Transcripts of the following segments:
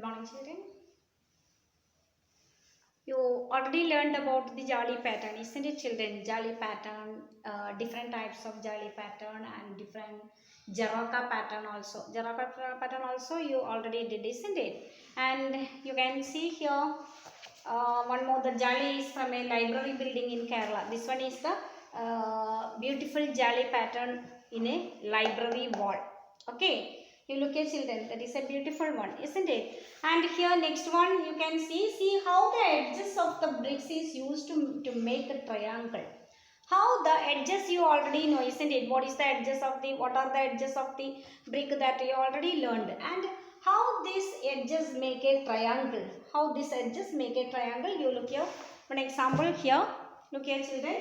morning, children. You already learned about the jolly pattern, isn't it, children? Jolly pattern, different types of jolly pattern and different Jaraka pattern also. Jaraka pattern also you already did, isn't it? And you can see here one more. The jolly is from a library building in Kerala. This one is the beautiful jolly pattern in a library wall. Okay. You look at children, that is a beautiful one, isn't it? And here next one you can see how the edges of the bricks is used to make a triangle. How the edges you already know, isn't it? What are the edges of the brick that you already learned, and how these edges make a triangle. How these edges make a triangle, you look here. For example here, look here children.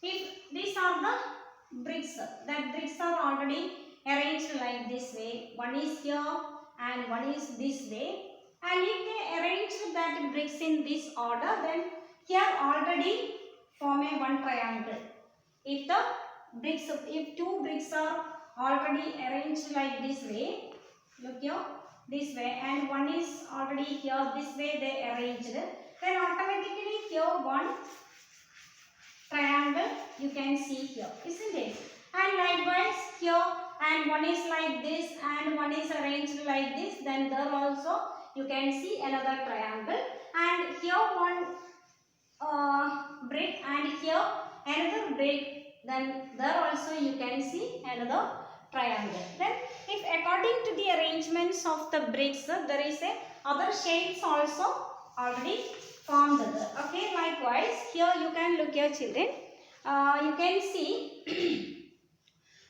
If these are the bricks, that bricks are already arranged like this way. One is here and one is this way. And if they arrange that bricks in this order, then here already form a one triangle. If two bricks are already arranged like this way, look here, this way, and one is already here, this way they arranged, then automatically here one triangle you can see here, isn't it? And likewise here, and one is like this and one is arranged like this, then there also you can see another triangle, and here one brick and here another brick, then there also you can see another triangle. Then if according to the arrangements of the bricks there is a other shapes also already formed there. Okay, likewise here you can look here children, you can see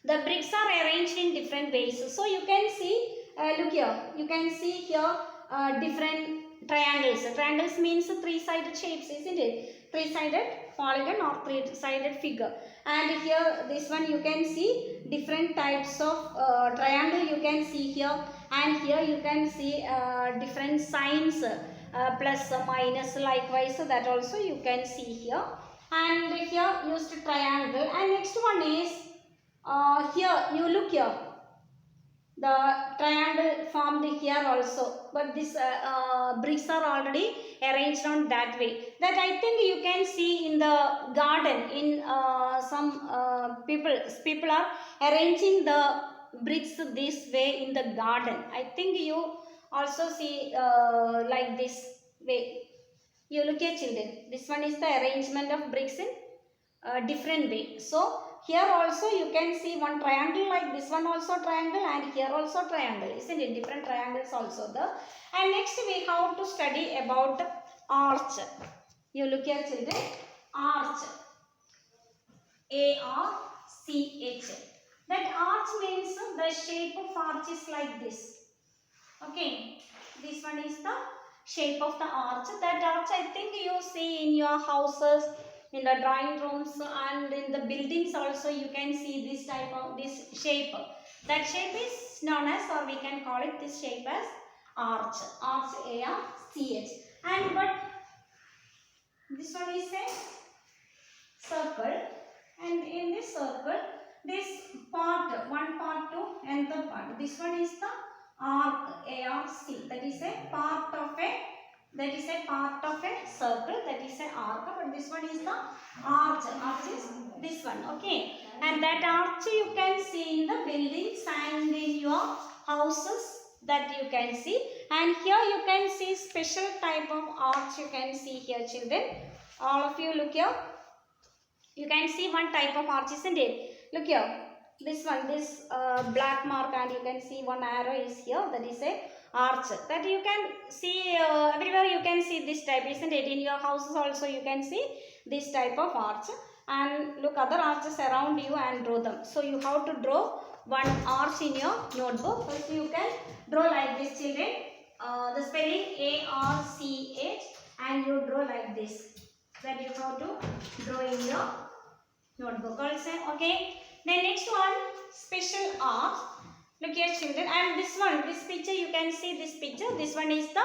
the bricks are arranged in different ways. So you can see, look here, you can see here different triangles. Triangles means three-sided shapes, isn't it? Three-sided polygon or three-sided figure. And here this one you can see different types of triangle you can see here, and here you can see different signs, plus minus, likewise that also you can see here. And here used triangle. And next one is here you look here, the triangle formed here also, but this bricks are already arranged on that way. That I think you can see in the garden, in some people are arranging the bricks this way in the garden. I think you also see like this way. You look at children, this one is the arrangement of bricks in different way. So here also you can see one triangle, like this one also triangle, and here also triangle, isn't it? Different triangles also there. And next we have to study about arch. You look here children, arch, A-R-C-H. That arch means the shape of arch is like this. Okay, this one is the shape of the arch. That arch I think you see in your houses, in the drawing rooms, and in the buildings also you can see this type of this shape. That shape is known as, or we can call it this shape as arch. Arch, A-R-C-H. And but this one is a circle, and in this circle this part, one part to another part, this one is the arc, A-R-C, that is a part of a circle, that is a arc, but this one is the arch. Arch is this one, okay? And that arch you can see in the buildings and in your houses, that you can see. And here you can see special type of arch you can see here children. All of you look here. You can see one type of arch, isn't it? Look here. This one, this black mark, and you can see one arrow is here, that is a arch. That you can see everywhere you can see this type, isn't it? In your houses also you can see this type of arch. And look other arches around you and draw them. So you have to draw one arch in your notebook. First you can draw like this children, the spelling A-R-C-H, and you draw like this. That you have to draw in your notebook also, okay? Then next one, special arch. Look here children, and this one, this picture you can see this picture. This one is the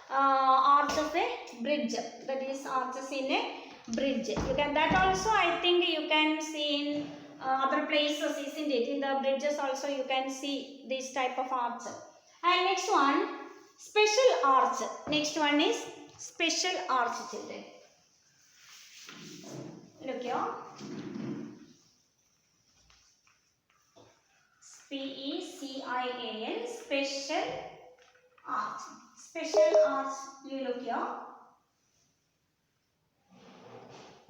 arch of a bridge. That is arches in a bridge. You can, that also I think you can see in other places, isn't it? In the bridges also you can see this type of arch. And next one, special arch. Next one is special arch, children. Look here. P-E-C-I-A-L, special arch. Special arch, you look here.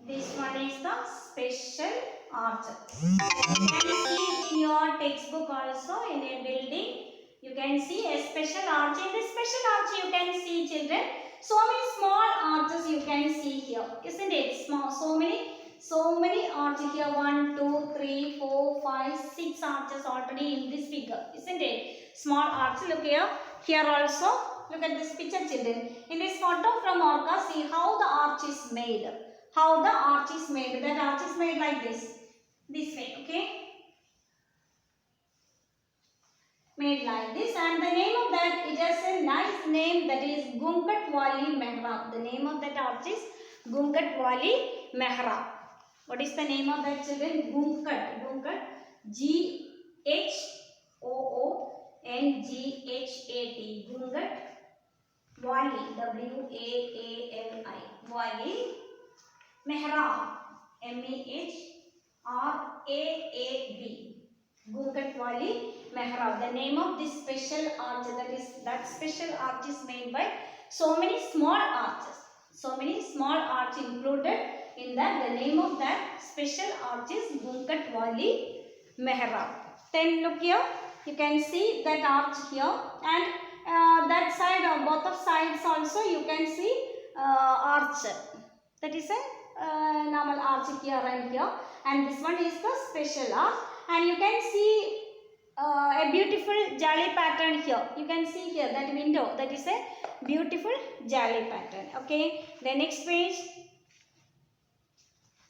This one is the special arch. You can see in your textbook also, in a building, you can see a special arch. In this special arch you can see, children, so many small arches you can see here, isn't it? Small, so many arches here. 1, 2, 3, 4, 5, 6 arches already in this figure, isn't it? Small arch. Look here. Here also, look at this picture, children. In this photo from Orca, see how the arch is made. How the arch is made. That arch is made like this way, okay? Made like this, and the name of that, it has a nice name, that is Gunkat Wali Mehrab. The name of that arch is Gunkat Wali Mehrab. What is the name of that, children? Gunkat. G-H-O-O-N-G-H-A-T. Gunkat Wali. W-A-A-L-I. Wali Mehrab. M-E-H-R-A-A-B. Gunkat Wali Mehrab. The name of this special arch, that special arch is made by so many small arches. So many small arches included in that. The name of that special arch is Gunkat Wali Mehrab. Then look here. You can see that arch here, and that side, both of sides also you can see arch. That is a normal arch here and here, and this one is the special arch. And you can see a beautiful jali pattern here. You can see here that window, that is a beautiful jali pattern, okay? The next page.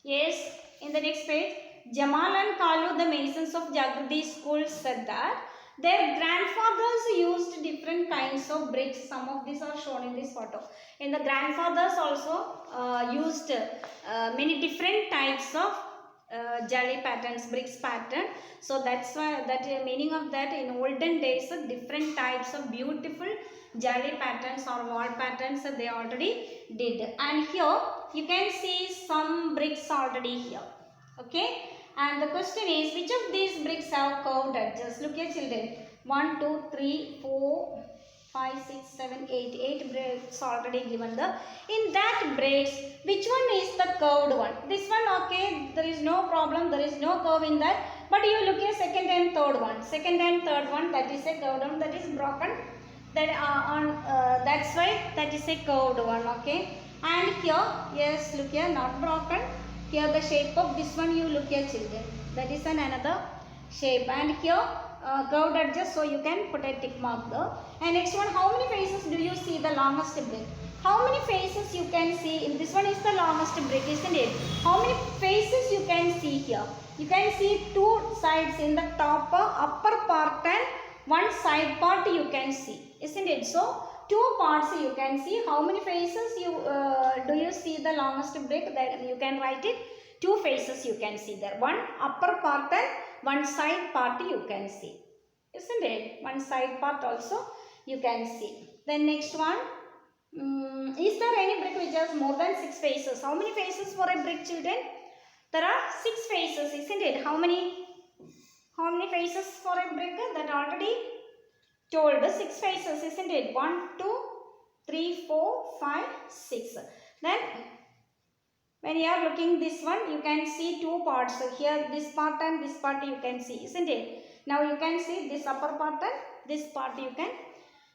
Yes, in the next page, Jamal and Kalu, the masons of Jagrati school, said that their grandfathers used different kinds of bricks. Some of these are shown in this photo. And the grandfathers also used many different types of jali patterns, bricks pattern. So that's why, that meaning of that, in olden days different types of beautiful jali patterns or wall patterns they already did. And here you can see some bricks already here, okay? And the question is, which of these bricks have curved edges? Look here, children. 1, 2, 3, 4, 5, 6, 7, 8 bricks already given the. In that bricks, which one is the curved one? This one, okay, there is no problem, there is no curve in that. But you look at second and third one. Second and third one, that is a curved one, that is broken. That that's why that is a curved one, okay? And here, yes, look here, not broken. Here the shape of this one, you look here, children. That is another shape. And here curved edges, so you can put a tick mark there. And next one, how many faces do you see the longest brick? How many faces you can see? In this one is the longest brick, isn't it? How many faces you can see here? You can see 2 sides in the top upper part, and 1 side part you can see, isn't it? So 2 parts you can see. How many faces do you see the longest brick? That you can write it. 2 faces you can see there. 1 upper part and 1 side part you can see, isn't it? 1 side part also you can see. Then next one, is there any brick which has more than 6 faces? How many faces for a brick, children? There are 6 faces, isn't it? How many faces for a brick? That already told. 6 faces, isn't it? 1, 2, 3, 4, 5, 6. Then when you are looking this one, you can see 2 parts. So here this part and this part you can see, isn't it? Now you can see this upper part and this part you can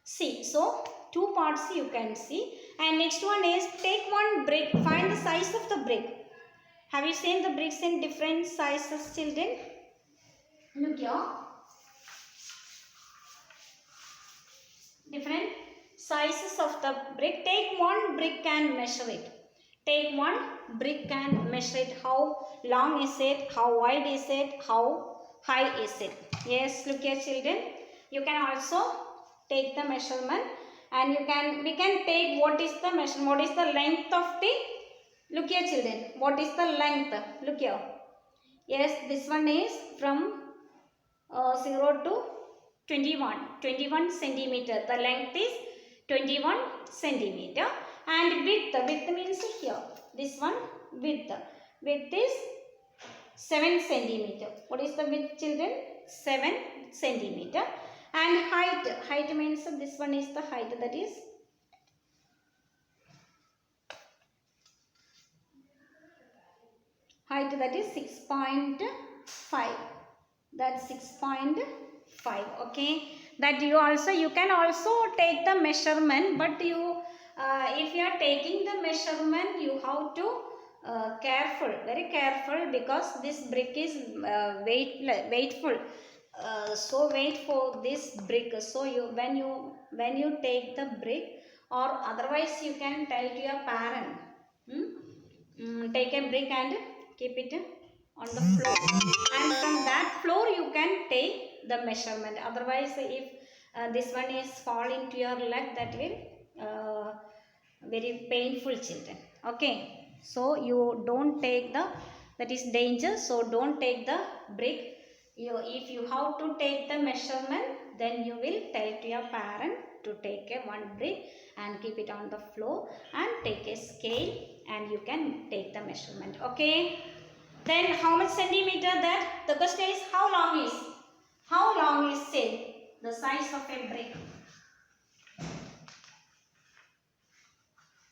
see. So 2 parts you can see. And next one is, take one brick, find the size of the brick. Have you seen the bricks in different sizes, children? Look here. Different sizes of the brick. Take one brick and measure it. Take one brick and measure it. How long is it? How wide is it? How high is it? Yes, look here, children. You can also take the measurement, and we can take what is the measurement, what is the length of the. Look here, children. What is the length? Look here. Yes, this one is from 0 to 21 centimeter. The length is 21 centimeter. And width means here, this one width is 7 centimeter. What is the width, children? 7 centimeter. And height means this one is the height, that is height, that is 6.5. That's 6.5. Okay, that you can also take the measurement, but if you are taking the measurement, you have to very careful, because this brick is weightful. So wait for this brick. So when you take the brick, or otherwise you can tell to your parent, take a brick and keep it on the floor, and from that floor you can take the measurement. Otherwise, if this one is falling to your leg, that will very painful, children. Okay, so you don't take that is danger. So don't take the brick. If you have to take the measurement, then you will tell to your parent to take one brick and keep it on the floor, and take a scale and you can take the measurement. Okay, then how much centimeter? That the question is how long is say the size of a brick.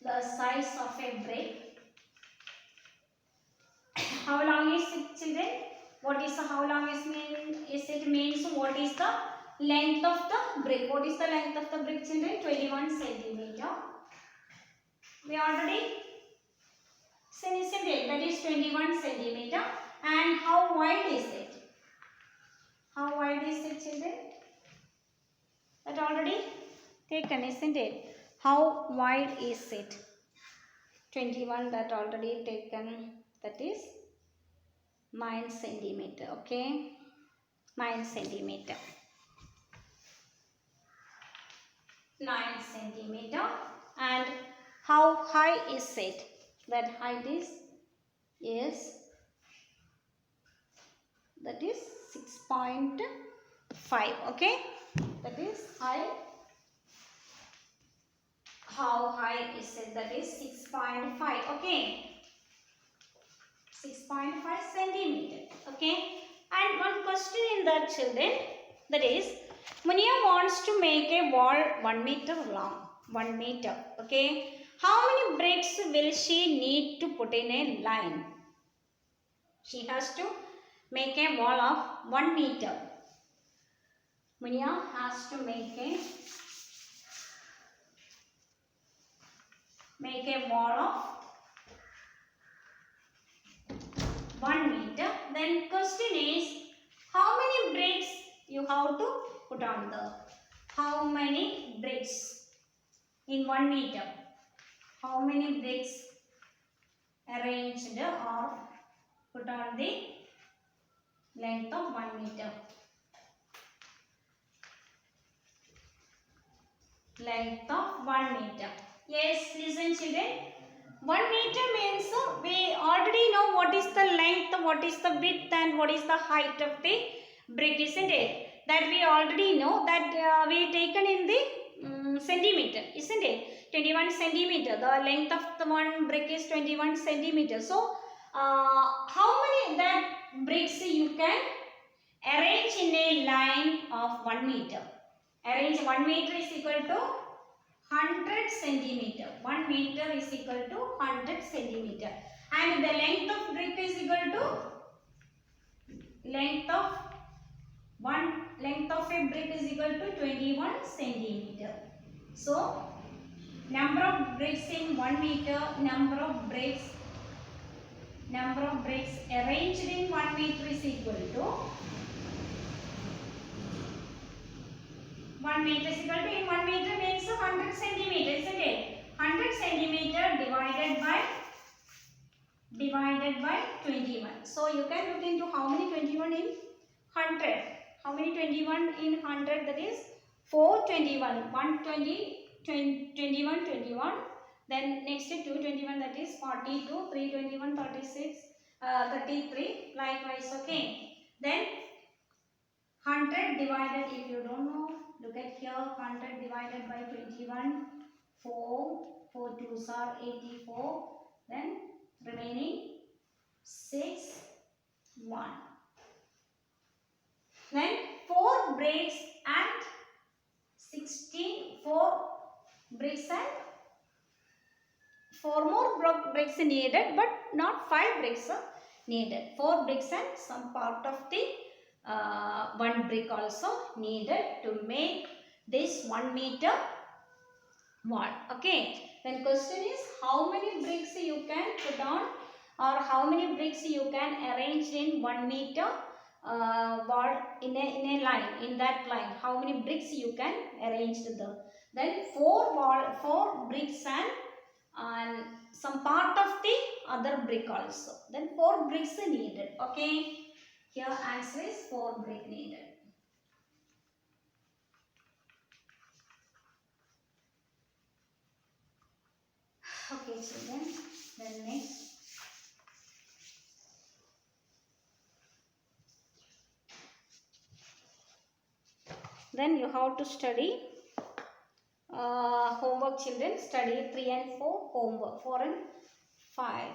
The size of a brick. How long is it, children? What is how long is it means what is the length of the brick? What is the length of the brick, children? 21 centimeter. We already seen, isn't it? That is 21 centimeter. And how wide is it? How wide is it, children? That already taken, isn't it? How wide is it? 21, that already taken. That is 9 centimeter. Okay, 9 centimeter. 9 centimeter. And how high is it? That height is that is 6.5. Okay, that is high. How high is it? That is 6.5. Okay, 6.5 centimeter. Okay, and one question in that, children, that is Munia wants to make a wall 1 meter long. 1 meter. Okay, how many bricks will she need to put in a line? She has to make a wall of 1 meter. Munia has to make a wall of 1 meter. Then question is, how many bricks you have to put on the? How many bricks in 1 meter? How many bricks arranged or put on the length of 1 meter? Length of 1 meter. Yes, listen, children. 1 meter means we already know what is the length, what is the width, and what is the height of the brick, isn't it? That we already know, that we taken in the centimeter, isn't it? 21 centimeter. The length of the one brick is 21 centimeter. So, how many that bricks you can arrange in a line of 1 meter? Arrange 1 meter is equal to 100 centimeter. 1 meter is equal to 100 centimeter. And the length of brick is equal to length of a brick is equal to 21 centimeter. So, number of bricks in 1 meter, number of bricks arranged in 1 meter is equal to 1 meter is equal to, in 1 meter means 100 centimeter, isn't it? 100 centimeter divided by 21. So you can look into how many 21 in 100. How many 21 in 100? That is 421. 120, 21, 21. Then next 221, that is 42, 321, 36, 33. Likewise, okay. Then 100 divided, if you don't know, Look at here, 100 divided by 21, 4, 4 2s are 84, then remaining 6, 1. Then 4 bricks and 16, 4 bricks and 4 more bricks needed, but not 5 bricks needed. 4 bricks and some part of the 1 brick also needed to make this 1 meter wall. Okay. Then question is, how many bricks you can put on, or how many bricks you can arrange in 1 meter wall in a line, in that line. How many bricks you can arrange there? Then 4 bricks and some part of the other brick also. Then 4 bricks needed. Okay. Here answer is 4 brick needed. Okay, children. Then next. Then you have to study homework, children. Study 3 and 4 homework. 4 and 5.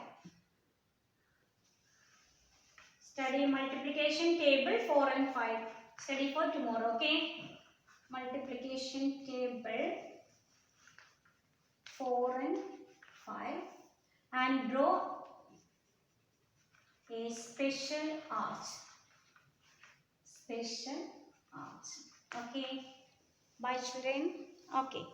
Study multiplication table 4 and 5. Study for tomorrow. Okay. Multiplication table 4 and 5. And draw a special arch. Special arch. Okay. Bye, children. Okay.